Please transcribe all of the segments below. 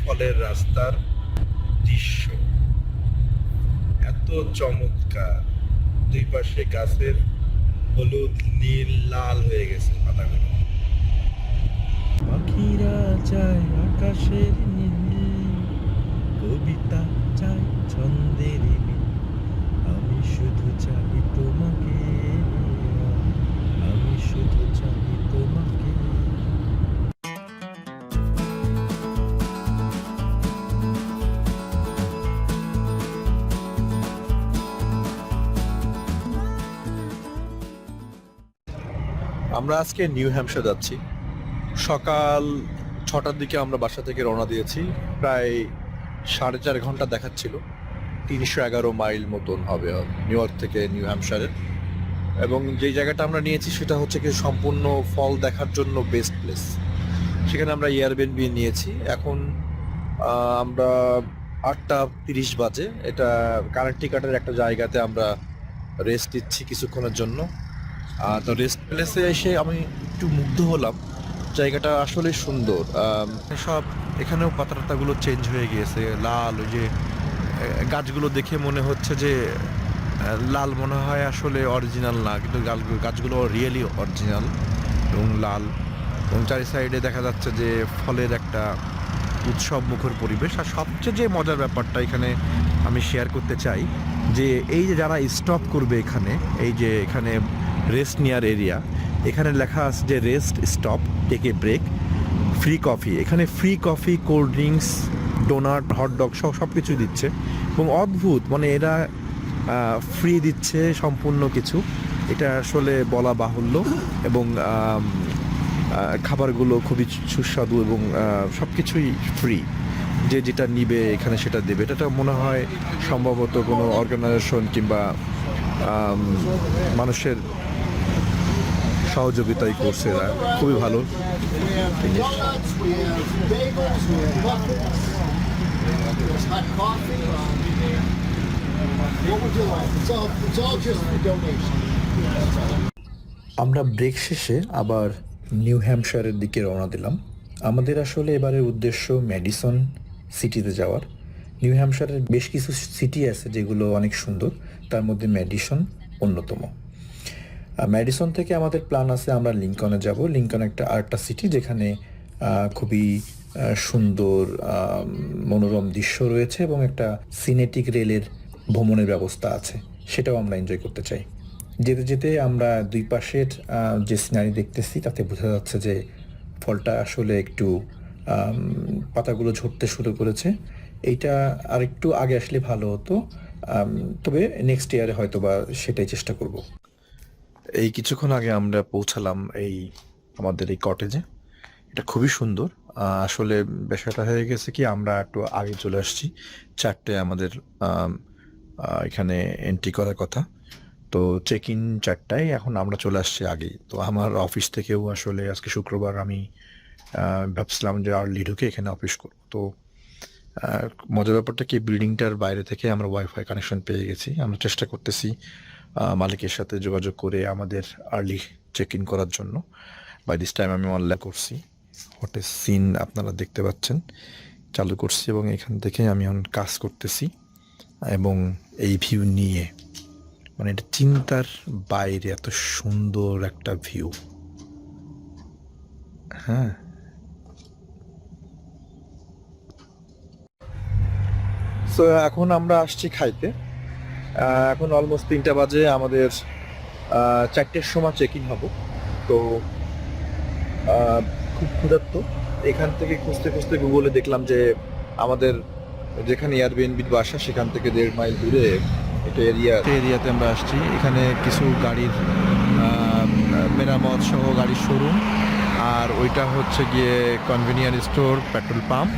ফলের রাস্তার দৃশ্য এত চমৎকার। দুই পাশে গাছের হলুদ নীল লাল হয়ে গেছে পাতাগুলো। পাখিরা চায় আকাশের নীল, কবিতা চাই ছন্দের মিল। আমি শুধু চাই তোমাকে, আমি শুধু চাই তোমাকে। আমরা আজকে নিউ হ্যাম্পশায়ার যাচ্ছি। সকাল 6টার দিকে আমরা বাসা থেকে রওনা দিয়েছি। প্রায় 4.5 ঘন্টা দেখাচ্ছিল। 311 মাইল মতন হবে নিউ ইয়র্ক থেকে নিউ হ্যাম্পশায়ারের। এবং যেই জায়গাটা আমরা নিয়েছি সেটা হচ্ছে কি সম্পূর্ণ ফল দেখার জন্য বেস্ট প্লেস। সেখানে আমরা এয়ারবিএনবি নিয়েছি। এখন আমরা 8টা 30 বাজে। এটা কানেকটিকাটের একটা জায়গাতে আমরা রেস্ট দিচ্ছি কিছুক্ষণের জন্য। তো রেস্ট প্লেসে এসে আমি একটু মুগ্ধ হলাম। জায়গাটা আসলে সুন্দর। সব এখানেও পাতাগুলো চেঞ্জ হয়ে গিয়েছে, লাল। ওই যে গাছগুলো দেখে মনে হচ্ছে যে লাল, মনে হয় আসলে অরিজিনাল না, কিন্তু গাছগুলো রিয়েলি অরিজিনাল এবং লাল। এবং চারি সাইডে দেখা যাচ্ছে যে ফলের একটা উৎসব মুখর পরিবেশ। আর সবচেয়ে যে মজার ব্যাপারটা এখানে আমি শেয়ার করতে চাই যে এই যে যারা স্টপ করবে এখানে, এই যে এখানে রেস্ট নেওয়ার এরিয়া, এখানে লেখা আছে যে rest stop take a break, free coffee. এখানে free coffee, cold drinks, donut, hot dog সব কিছুই দিচ্ছে। এবং অদ্ভুত, মানে এরা ফ্রি দিচ্ছে সম্পূর্ণ কিছু। এটা আসলে বলা বাহুল্য। এবং খাবারগুলো খুবই সুস্বাদু এবং সব কিছুই ফ্রি। যে যেটা নিবে এখানে সেটা দেবে। এটা মনে হয় সম্ভবত কোনো অর্গানাইজেশন কিংবা মানুষের সহযোগিতাই করছে এরা। খুবই ভালো জিনিস। আমরা ব্রেক শেষে আবার নিউ হ্যাম্পশায়ারের দিকে রওনা দিলাম। আমাদের আসলে এবারের উদ্দেশ্য ম্যাডিসন সিটিতে যাওয়ার। নিউ হ্যাম্পশায়ারের বেশ কিছু সিটি আছে যেগুলো অনেক সুন্দর, তার মধ্যে ম্যাডিসন অন্যতম। ম্যাডিসন থেকে আমাদের প্ল্যান আছে আমরা লিঙ্কনে যাব। লিঙ্কন আরেকটা সিটি যেখানে খুবই সুন্দর মনোরম দৃশ্য রয়েছে এবং একটা সিনেটিক রেলের ভ্রমণের ব্যবস্থা আছে, সেটাও আমরা এনজয় করতে চাই। যেতে যেতে আমরা দুই পাশের যে সিনারি দেখতেছি তাতে বোঝা যাচ্ছে যে ফলটা আসলে একটু পাতাগুলো ঝরতে শুরু করেছে। এইটা আর একটু আগে আসলে ভালো হতো, তবে নেক্সট ইয়ারে হয়তো বা সেটাই চেষ্টা করব। এই কিছুক্ষণ আগে আমরা পৌঁছালাম এই আমাদের এই কটেজে। এটা খুবই সুন্দর। আসলে বিষয়টা হয়ে গেছে কি, আমরা একটু আগে চলে আসছি। 4টে আমাদের এখানে এন্ট্রি করার কথা, তো চেক ইন 4টায়। এখন আমরা চলে আসছি আগেই। তো আমার অফিস থেকেও আসলে আজকে শুক্রবার, আমি ভাবছিলাম যে আর্লি ঢুকে এখানে অফিস করব। তো মজার ব্যাপারটা কি, বিল্ডিংটার বাইরে থেকে আমরা ওয়াইফাই কানেকশন পেয়ে গেছি। আমরা চেষ্টা করতেছি মালিকের সাথে যোগাযোগ করে আমাদের আর্লি চেক ইন করার জন্য। বাই দিস টাইম আমি অনলাইন করছি। হোয়াট এ সিন আপনারা দেখতে পাচ্ছেন, চালু করছি এবং এখান থেকে আমি এখন কাজ করতেছি। এবং এই ভিউ নিয়ে, মানে এটা চিন্তার বাইরে, এত সুন্দর একটা ভিউ। হ্যাঁ, সো এখন আমরা আসছি খাইতে। এখন অলমোস্ট 3টা বাজে। আমাদের 4টের সময় চেক ইন হবো। তো খুব ক্ষুধার্ত। এখান থেকে খুঁজতে খুঁজতে গুগলে দেখলাম যে আমাদের যেখানে এয়ারবিএনবির বাসা সেখান থেকে 1.5 মাইল দূরে একটা এরিয়াতে আমরা আসছি। এখানে কিছু গাড়ির মেরামত সহ গাড়ির শোরুম, আর ওইটা হচ্ছে গিয়ে কনভেনিয়েন্স স্টোর, পেট্রোল পাম্প।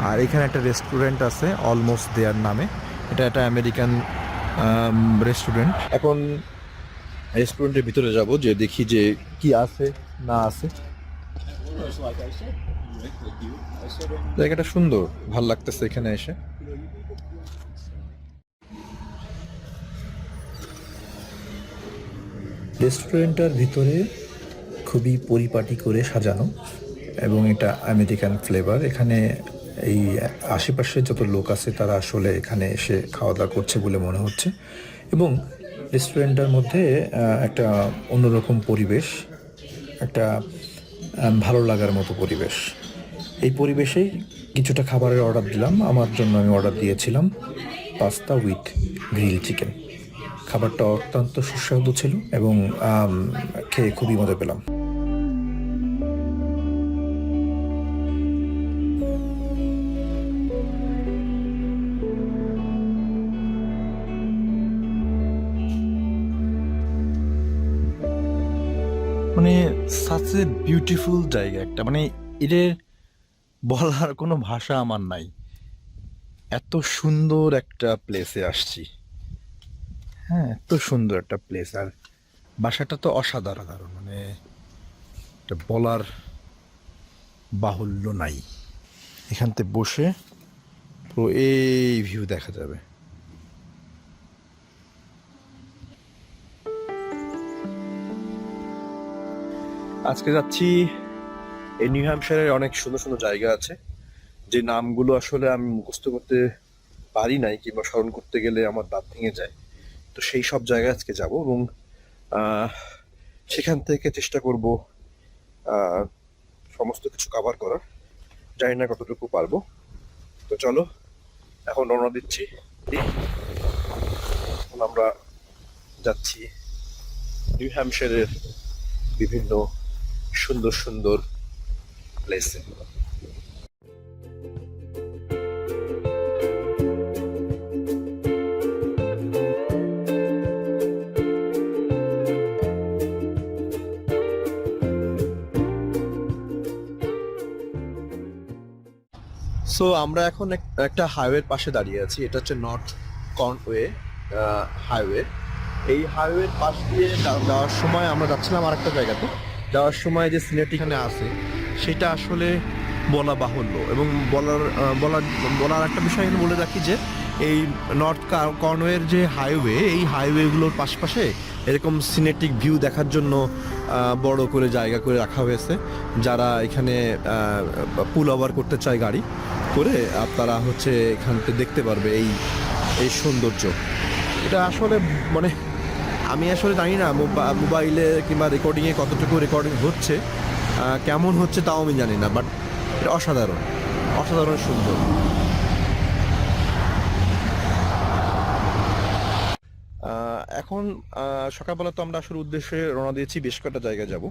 আর এখানে একটা রেস্টুরেন্ট আছে অলমোস্ট দেয়ার নামে। এটা একটা আমেরিকান রেস্টুরেন্ট। এখন রেস্টুরেন্টের ভিতরে যাব, যে দেখি যে কি আছে না আছে। জায়গাটা সুন্দর, ভাল লাগতেছে এখানে এসে। রেস্টুরেন্টটার ভিতরে খুবই পরিপাটি করে সাজানো এবং এটা আমেরিকান ফ্লেভার। এখানে এই আশেপাশে যত লোক আছে তারা আসলে এখানে এসে খাওয়া দাওয়া করছে বলে মনে হচ্ছে। এবং রেস্টুরেন্টটার মধ্যে একটা অন্যরকম পরিবেশ, একটা ভালো লাগার মতো পরিবেশ। এই পরিবেশেই কিছুটা খাবারের অর্ডার দিলাম। আমার জন্য আমি অর্ডার দিয়েছিলাম পাস্তা উইথ গ্রিল চিকেন। খাবারটা অত্যন্ত সুস্বাদু ছিল এবং খেয়ে খুবই মজা পেলাম। মানে সাচ এ বিউটিফুল জায়গা একটা, মানে এদের বলার কোনো ভাষা আমার নাই। এত সুন্দর একটা প্লেসে আসছি। হ্যাঁ, এত সুন্দর একটা প্লেস, আর বাসাটা তো অসাধারণ, মানে এটা বলার বাহুল্য নাই। এখানতে বসে পুরো এই ভিউ দেখা যাবে। আজকে যাচ্ছি, এই নিউ হ্যাম্পশায়ারের অনেক সুন্দর সুন্দর জায়গা আছে যে নামগুলো আসলে আমি মুখস্থ করতে পারি নাই, কিংবা স্মরণ করতে গেলে আমার দাঁত ভেঙে যায়। তো সেই সব জায়গায় আজকে যাব, এবং আহ, সেখান থেকে চেষ্টা করব আহ, সমস্ত কিছু কভার করার। জানি না কতটুকু পারবো। তো চলো, এখন রওনা দিচ্ছি। এখন আমরা যাচ্ছি নিউ হ্যাম্পশায়ারের বিভিন্ন সুন্দর সুন্দর প্লেসে। সো আমরা এখন একটা হাইওয়ের পাশে দাঁড়িয়ে আছি। এটা হচ্ছে নর্থ কনওয়ে হাইওয়ে। এই হাইওয়ের পাশ দিয়ে যাওয়ার সময় আমরা যাচ্ছিলাম আর একটা জায়গাতে। যাওয়ার সময় যে সিনারিটি এখানে আছে সেটা আসলে বলা বাহুল্য। এবং বলার একটা বিষয় এখানে বলে রাখি যে এই নর্থ কনওয়ের যে হাইওয়ে, এই হাইওয়েগুলোর পাশে এরকম সিনেটিক ভিউ দেখার জন্য বড় করে জায়গা করে রাখা হয়েছে। যারা এখানে পুল ওভার করতে চায় গাড়ি করে, আপনারা হচ্ছে এখান থেকে দেখতে পারবে এই এই সৌন্দর্য। এটা আসলে মানে আমি আসলে জানি না মোবাইলে কিংবা রেকর্ডিংয়ে কতটুকু রেকর্ডিং হচ্ছে, কেমন হচ্ছে তাও আমি জানি না, বাট এটা অসাধারণ, অসাধারণ সুন্দর। এখন সকালবেলা তো আমরা আসলে উদ্দেশ্যে রওনা দিয়েছি, বেশ কয়েকটা জায়গায় যাব।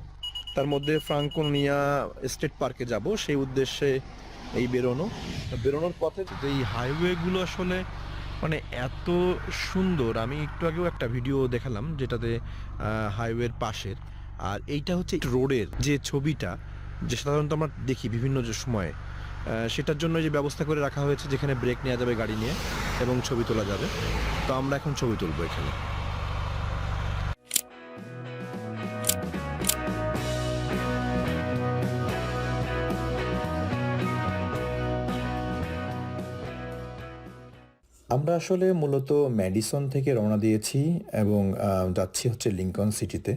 তার মধ্যে ফ্রাঙ্কোনিয়া স্টেট পার্কে যাব, সেই উদ্দেশ্যে এই বেরোনোর পথে যে এই হাইওয়েগুলো আসলে মানে এত সুন্দর। আমি একটু আগেও একটা ভিডিও দেখালাম যেটাতে হাইওয়ের পাশের, আর এইটা হচ্ছে রোডের যে ছবিটা, যে সাধারণত আমরা দেখি বিভিন্ন যে সময়ে, সেটার জন্য যে ব্যবস্থা করে রাখা হয়েছে যেখানে ব্রেক নেওয়া যাবে গাড়ি নিয়ে এবং ছবি তোলা যাবে। তো আমরা এখন ছবি তুলবো এখানে। আমরা আসলে মূলত ম্যাডিসন থেকে রওনা দিয়েছি এবং যাচ্ছি হচ্ছে লিংকন সিটিতে।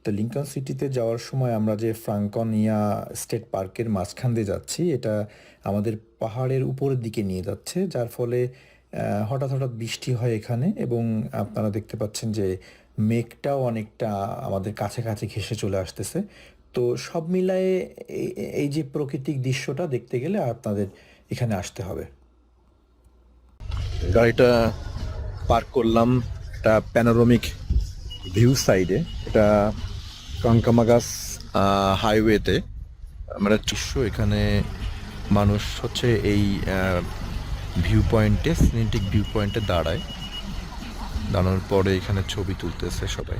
তো লিংকন সিটিতে যাওয়ার সময় আমরা যে ফ্রাঙ্কনিয়া স্টেট পার্কের মাঝখান দিয়ে যাচ্ছি, এটা আমাদের পাহাড়ের উপরের দিকে নিয়ে যাচ্ছে, যার ফলে হঠাৎ হঠাৎ বৃষ্টি হয় এখানে। এবং আপনারা দেখতে পাচ্ছেন যে মেঘটাও অনেকটা আমাদের কাছে কাছে ঘেঁষে চলে আসতেছে। তো সব মিলায়ে এই যে প্রাকৃতিক দৃশ্যটা দেখতে গেলে আপনাদের এখানে আসতে হবে। গাড়িটা পার্ক করলাম একটা প্যানোরামিক ভিউ সাইডে, এটা কনকামাগাস হাইওয়েতে। আমরা দৃশ্য এখানে মানুষ হচ্ছে এই ভিউ পয়েন্টে, সিনেটিক ভিউ পয়েন্টে দাঁড়ানোর পরে এখানে ছবি তুলতেছে সবাই।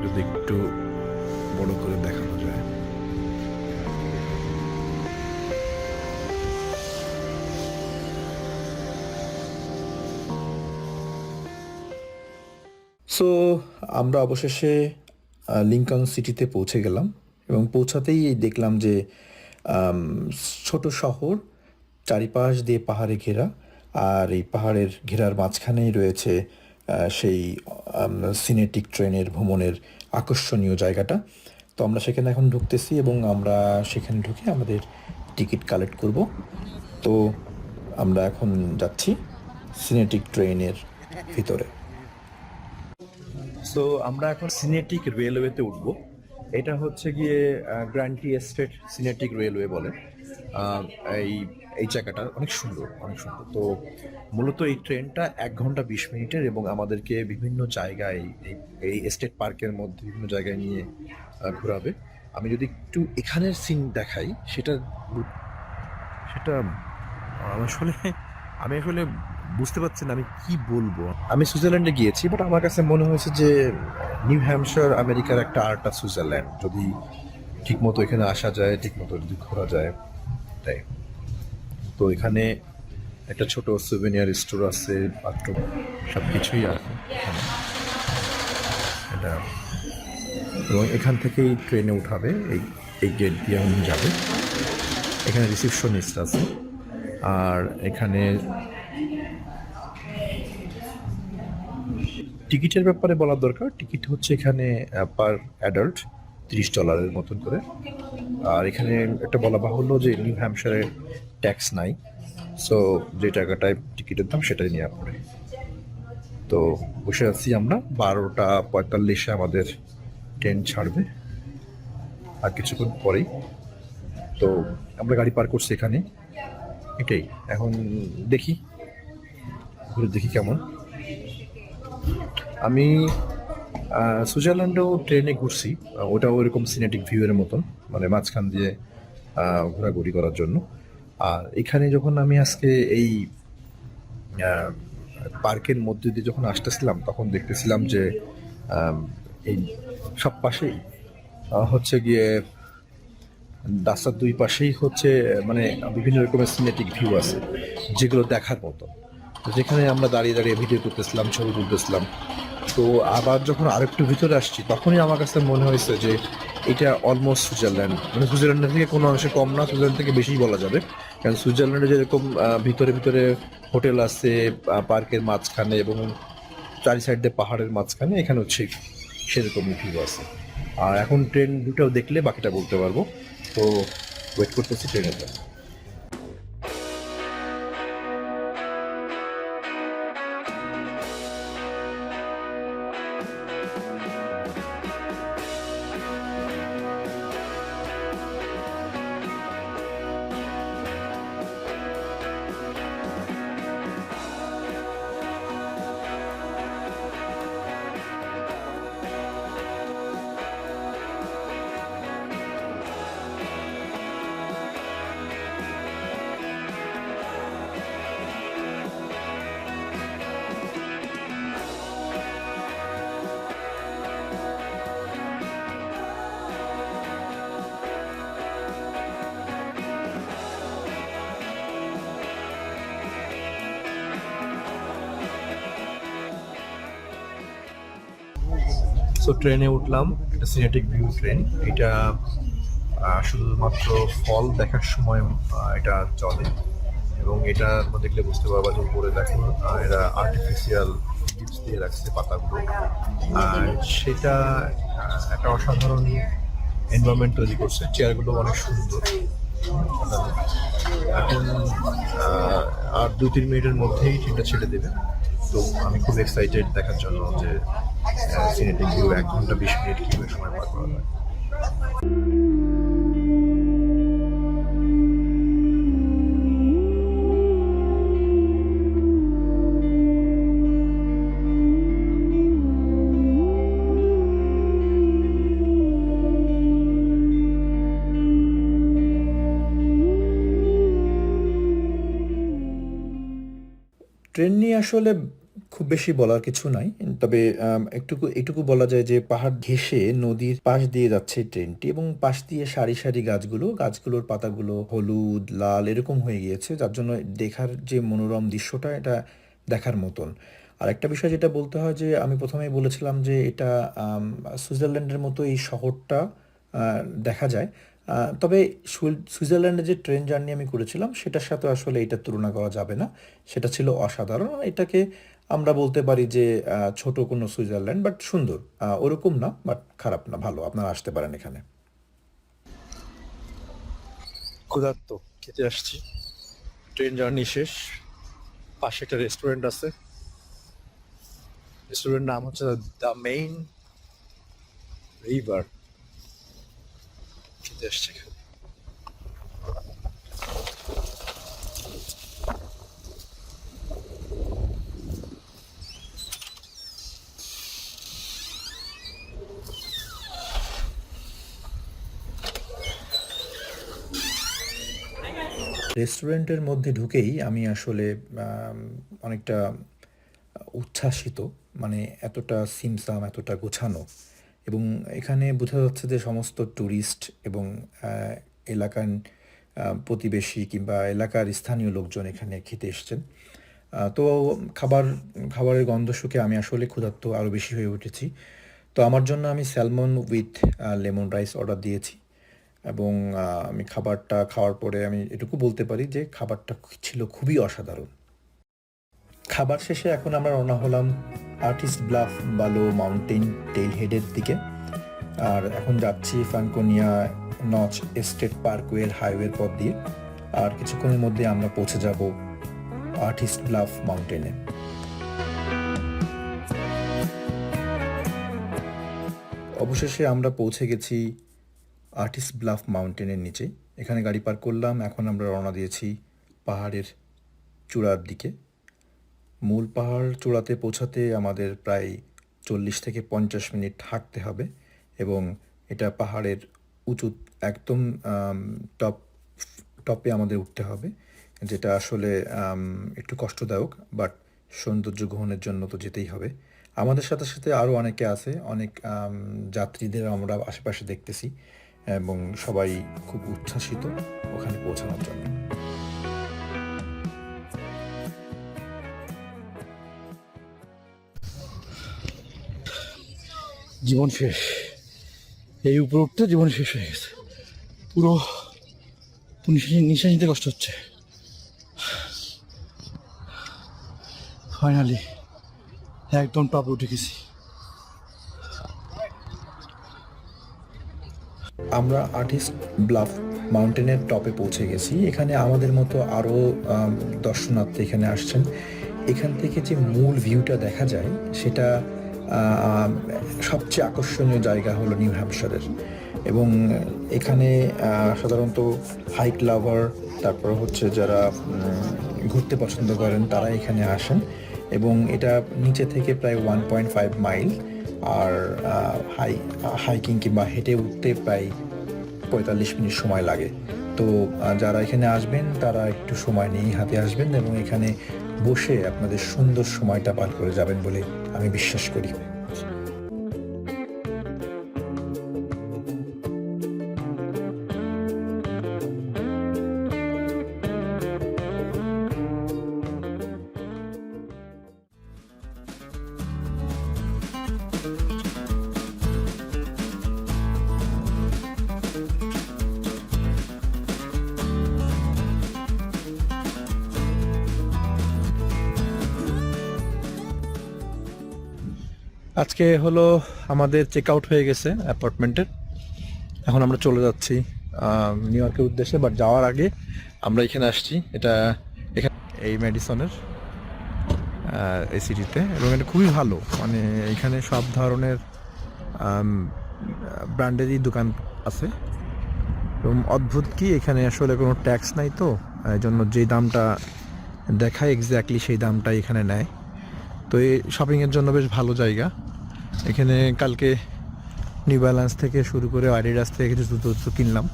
যদি একটু বড় করে দেখানো যায়। সো আমরা অবশেষে লিংকন সিটিতে পৌঁছে গেলাম এবং পৌঁছাতেই দেখলাম যে আম, ছোট শহর, চারিপাশ দিয়ে পাহাড়ে ঘেরা, আর এই পাহাড়ের ঘেরার মাঝখানেই রয়েছে সেই সিনেটিক ট্রেনের ভ্রমণের আকর্ষণীয় জায়গাটা। তো আমরা সেখানে এখন ঢুকতেছি এবং আমরা সেখানে ঢুকে আমাদের টিকিট কালেক্ট করব। তো আমরা এখন যাচ্ছি সিনেটিক ট্রেনের ভিতরে। সো আমরা এখন সিনেটিক রেলওয়েতে উঠব। এটা হচ্ছে গিয়ে গ্র্যান্টি এস্টেট সিনেটিক রেলওয়ে বলে। আহ, এই এই জায়গাটা অনেক সুন্দর, অনেক সুন্দর। তো মূলত এই ট্রেনটা 1 ঘন্টা 20 মিনিটের এবং আমাদেরকে বিভিন্ন জায়গায় এই এই এস্টেট পার্কের মধ্যে বিভিন্ন জায়গায় নিয়ে ঘোরাবে। আমি যদি একটু এখানের সিন দেখাই, সেটা সেটা আসলে আমি আসলে বুঝতে পারছি না আমি কি বলবো। আমি সুইজারল্যান্ডে গিয়েছি, বাট আমার কাছে মনে হয়েছে যে নিউ হ্যাম্পশায়ার আমেরিকার একটা আরেকটা সুইজারল্যান্ড, যদি ঠিক মতো এখানে আসা যায়, ঠিক মতো যদি ঘোরা যায়। তাই তো এখানে একটা ছোট সুভেনিয়ার স্টোর আছে, পাত্র সব কিছুই আছে এখানে। এটা এবং এখান থেকেই ট্রেনে উঠাবে, এই এই গেট দিয়ে আমি যাবে। এখানে রিসিপশনিস্ট আছে। আর এখানে টিকিটের ব্যাপারে বলার দরকার, টিকিট হচ্ছে এখানে পার অ্যাডাল্ট $30 মতন করে। আর এখানে একটা বলা বাহুল্য যে নিউ হ্যাম্পশায়ারে ট্যাক্স নাই, সো যে টাকাটায় টিকিটের দাম সেটাই নেওয়া পড়ে। তো বসে আছি আমরা, 12টা 45-এ আমাদের ট্রেন ছাড়বে আর কিছুক্ষণ পরেই। তো আমরা গাড়ি পার করছি এখানে, এটাই। এখন দেখি, ঘুরে দেখি কেমন। আমি সুইজারল্যান্ডেও ট্রেনে ঘুরছি, ওটাও ওইরকম সিনেটিক ভিউয়ের মতন, মানে মাঝখান দিয়ে ঘোরাঘুরি করার জন্য। আর এখানে যখন আমি আজকে এই পার্কের মধ্যে দিয়ে যখন আসতেছিলাম, তখন দেখতেছিলাম যে আম, এই সব পাশেই হচ্ছে গিয়ে রাস্তার দুই পাশেই হচ্ছে মানে বিভিন্ন রকমের সিনেটিক ভিউ আছে, যেগুলো দেখার মতো। তো যেখানে আমরা দাঁড়িয়ে দাঁড়িয়ে ভিডিও করতেছিলাম, ছবি তুলতেছিলাম। তো আবার যখন আরেকটু ভিতরে আসছি, তখনই আমার কাছে মনে হয়েছে যে এটা অলমোস্ট সুইজারল্যান্ড, মানে সুইজারল্যান্ডের থেকে কোনো অংশে কম না, সুইজারল্যান্ড থেকে বেশিই বলা যাবে। কারণ সুইজারল্যান্ডে যেরকম ভিতরে ভিতরে হোটেল আছে পার্কের মাঝখানে এবং চারি সাইড দিয়ে পাহাড়ের মাঝখানে, এখানে হচ্ছে সেরকমই ভিউ আছে। আর এখন ট্রেন দুটাও দেখলে বাকিটা বলতে পারবো। তো ওয়েট করতেছি ট্রেনের জন্য। সো ট্রেনে উঠলাম, এটা সিনেটিক ভিউ ট্রেন। এটা শুধুমাত্র ফল দেখার সময় এটা চলে, এবং এটা তোমরা দেখলে বুঝতে পারবা যে উপরে দেখো এরা আর্টিফিশিয়াল লিপস দিয়ে রাখছে পাতাগুলো। আর সেটা একটা অসাধারণ এনভায়রনমেন্ট তৈরি করছে। চেয়ারগুলো অনেক সুন্দর। এখন আর 2-3 মিনিটের মধ্যেই ট্রেনটা ছেড়ে দেবে। তো আমি খুব এক্সাইটেড দেখার জন্য যে সিনেটিক ভিউ 1 ঘন্টা 20 মিনিট কীভাবে সময় পার করা যায়। ট্রেন নিয়ে আসলে খুব বেশি বলার কিছু নাই, তবে এটুকু বলা যায় যে পাহাড় ঘেঁষে নদীর পাশ দিয়ে যাচ্ছে এই ট্রেনটি এবং পাশ দিয়ে সারি সারি গাছগুলোর পাতাগুলো হলুদ লাল এরকম হয়ে গিয়েছে, যার জন্য দেখার যে মনোরম দৃশ্যটা এটা দেখার মতন। আর একটা বিষয় যেটা বলতে হয় যে আমি প্রথমেই বলেছিলাম যে এটা সুইজারল্যান্ডের মতো এই শহরটা দেখা যায়। তবে সুইজারল্যান্ডে যে ট্রেন জার্নি আমি করেছিলাম সেটার সাথে আসলে এটার তুলনা করা যাবে না। সেটা ছিল অসাধারণ। এটাকে আমরা বলতে পারি যে ছোট কোনো সুইজারল্যান্ড, বাট সুন্দর। ওরকম না, বাট খারাপ না, ভালো। আপনারা আসতে পারেন এখানে। ক্ষুধার্ত, খেতে আসছি। ট্রেন জার্নি শেষ, পাশে একটা রেস্টুরেন্ট আছে। রেস্টুরেন্ট নাম হচ্ছে দ্য মেইন রিভার। খেতে আসছি এখানে। রেস্টুরেন্টের মধ্যে ঢুকেই আমি আসলে অনেকটা উচ্ছ্বাসিত। মানে এতটা ছিমছাম, এতটা গোছানো, এবং এখানে বোঝা যাচ্ছে যে সমস্ত ট্যুরিস্ট এবং এলাকার প্রতিবেশী কিংবা এলাকার স্থানীয় লোকজন এখানে খেতে এসেছেন। তো খাবারের গন্ধ শুকে আমি আসলে ক্ষুধার্ত আরও বেশি হয়ে উঠেছি। তো আমার জন্য আমি salmon with lemon rice order দিয়েছি, এবং আমি খাবারটা খাওয়ার পরে আমি এটুকু বলতে পারি যে খাবারটা ছিল খুবই অসাধারণ। খাবার শেষে এখন আমরা রওনা হলাম আর্টিস্ট ব্লাফ বালো মাউন্টেন টেইল হেডের দিকে। আর এখন যাচ্ছি ফ্রাঙ্কোনিয়া নচ এস্টেট পার্কওয়ের হাইওয়ের পথ দিয়ে। আর কিছুক্ষণের মধ্যে আমরা পৌঁছে যাব আর্টিস্ট ব্লাফ মাউন্টেনে। অবশেষে আমরা পৌঁছে গেছি আর্টিস্ট ব্লাফ মাউন্টেনের নিচে। এখানে গাড়ি পার্ক করলাম। এখন আমরা রওনা দিয়েছি পাহাড়ের চূড়ার দিকে। মূল পাহাড় চূড়াতে পৌঁছাতে আমাদের প্রায় 40 থেকে 50 মিনিট হাঁটতে হবে, এবং এটা পাহাড়ের উঁচু একদম টপে আমাদের উঠতে হবে, যেটা আসলে একটু কষ্টদায়ক, বাট সৌন্দর্য গ্রহণের জন্য তো যেতেই হবে। আমাদের সাথে সাথে আরও অনেকে আছে, অনেক যাত্রীদের আমরা আশেপাশে দেখতেছি, এবং সবাই খুব উচ্ছ্বাসিত ওখানে পৌঁছানোর জন্য। জীবন শেষ, এই উপরে উঠতে জীবন শেষ হয়ে গেছে পুরো। নিঃশ্বাস নিতে কষ্ট হচ্ছে। ফাইনালি একদম টপে উঠে গেছি। আমরা আর্টিস্ট ব্লাফ মাউন্টেনের টপে পৌঁছে গেছি। এখানে আমাদের মতো আরও দর্শনার্থী এখানে আসছেন। এখান থেকে যে মূল ভিউটা দেখা যায় সেটা সবচেয়ে আকর্ষণীয় জায়গা হলো নিউ হ্যাম্পশায়ারের, এবং এখানে সাধারণত হাইক লাভার, তারপর হচ্ছে যারা ঘুরতে পছন্দ করেন তারা এখানে আসেন, এবং এটা নিচে থেকে প্রায় 1.5 মাইল, আর হাইকিং কিংবা হেঁটে উঠতে প্রায় 45 মিনিট সময় লাগে। তো যারা এখানে আসবেন তারা একটু সময় নিয়েই হাতে আসবেন, এবং এখানে বসে আপনাদের সুন্দর সময়টা পার করে যাবেন বলে আমি বিশ্বাস করি। আজকে হলো আমাদের চেক আউট হয়ে গেছে অ্যাপার্টমেন্টের। এখন আমরা চলে যাচ্ছি নিউ ইয়র্কের উদ্দেশ্যে, বাট যাওয়ার আগে আমরা এখানে আসছি। এখানে এই ম্যাডিসনের এই সিটিতে, এবং এটা খুবই ভালো। মানে এখানে সব ধরনের ব্র্যান্ডেরই দোকান আছে, এবং অদ্ভুত কি এখানে আসলে কোনো ট্যাক্স নাই, তো এই জন্য যেই দামটা দেখায় এক্স্যাক্টলি সেই দামটাই এখানে নেয়। তো এই শপিংয়ের জন্য বেশ ভালো জায়গা। এখানে কালকে নিউ ব্যালেন্স থেকে শুরু করে অ্যাডিডাস থেকে কিছু জুতো কিনলাম,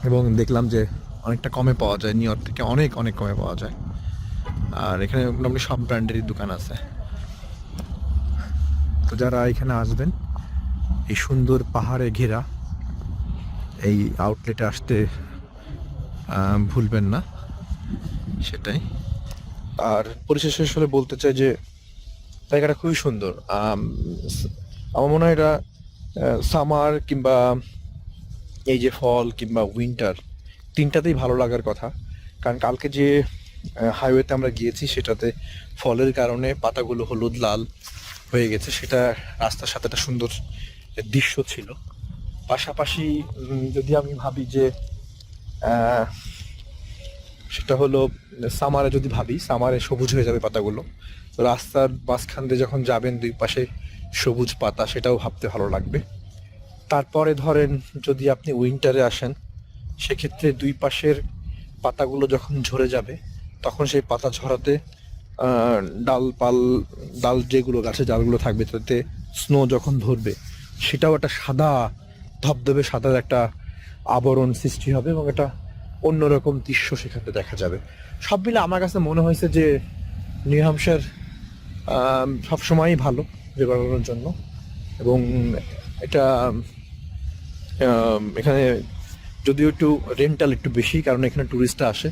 এবং দেখলাম যে অনেকটা কমে পাওয়া যায়, নিউ ইয়র্ক থেকে অনেক অনেক কমে পাওয়া যায়। আর এখানে মোটামুটি সব ব্র্যান্ডেরই দোকান আছে। তো যারা এখানে আসবেন, এই সুন্দর পাহাড়ে ঘেরা এই আউটলেটে আসতে ভুলবেন না, সেটাই। আর পরিশেষে আসলে বলতে চাই যে জায়গাটা খুবই সুন্দর। আমার মনে হয় এটা সামার কিংবা এই যে ফল কিংবা উইন্টার, তিনটাতেই ভালো লাগার কথা। কারণ কালকে যে হাইওয়েতে আমরা গিয়েছি সেটাতে ফলের কারণে পাতাগুলো হলুদ লাল হয়ে গেছে, সেটা রাস্তার সাথে একটা সুন্দর দৃশ্য ছিল। পাশাপাশি যদি আমি ভাবি যে সেটা হলো সামারে, যদি ভাবি সামারে সবুজ হয়ে যাবে পাতাগুলো, তো রাস্তার মাঝখান দিয়ে যখন যাবেন দুই পাশে সবুজ পাতা, সেটাও ভাবতে ভালো লাগবে। তারপরে ধরেন যদি আপনি উইন্টারে আসেন, সেক্ষেত্রে দুই পাশের পাতাগুলো যখন ঝরে যাবে, তখন সেই পাতা ঝরাতে ডাল যেগুলো গাছে ডালগুলো থাকবে তাতে স্নো যখন ধরবে, সেটাও একটা সাদা ধবধবে সাদার একটা আবরণ সৃষ্টি হবে এবং একটা অন্যরকম দৃশ্য সেখানে দেখা যাবে। সব মিলে আমার কাছে মনে হয়েছে যে নিউ হ্যাম্পশায়ার সবসময়ই ভালো ঘুরে বেড়ানোর জন্য। এবং এটা এখানে যদিও একটু রেন্টাল একটু বেশি, কারণ এখানে ট্যুরিস্টরা আসে,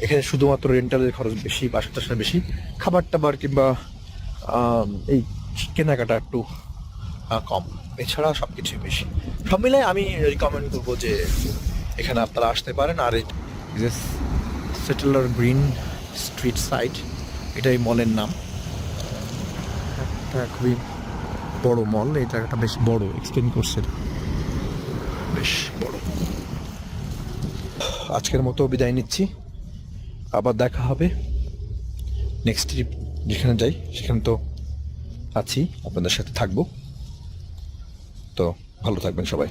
এখানে শুধুমাত্র রেন্টালের খরচ বেশি, বাসা টাসা বেশি, খাবার টাবার কিংবা এই কেনাকাটা একটু কম, এছাড়া সব কিছুই বেশি। সব মিলে আমি রিকমেন্ড করবো যে এখানে আপনারা আসতে পারেন। আর এই যে সেটেলার গ্রিন স্ট্রিট সাইড, এটাই মলের নাম। একটা খুবই বড় মল, এই জায়গাটা বেশ বড়, এক্সটেন্ড করছে, বেশ বড়। আজকের মতো বিদায় নিচ্ছি, আবার দেখা হবে নেক্সট ট্রিপ যেখানে যাই, সেখানে তো আছি, আপনাদের সাথে থাকবো। তো ভালো থাকবেন সবাই।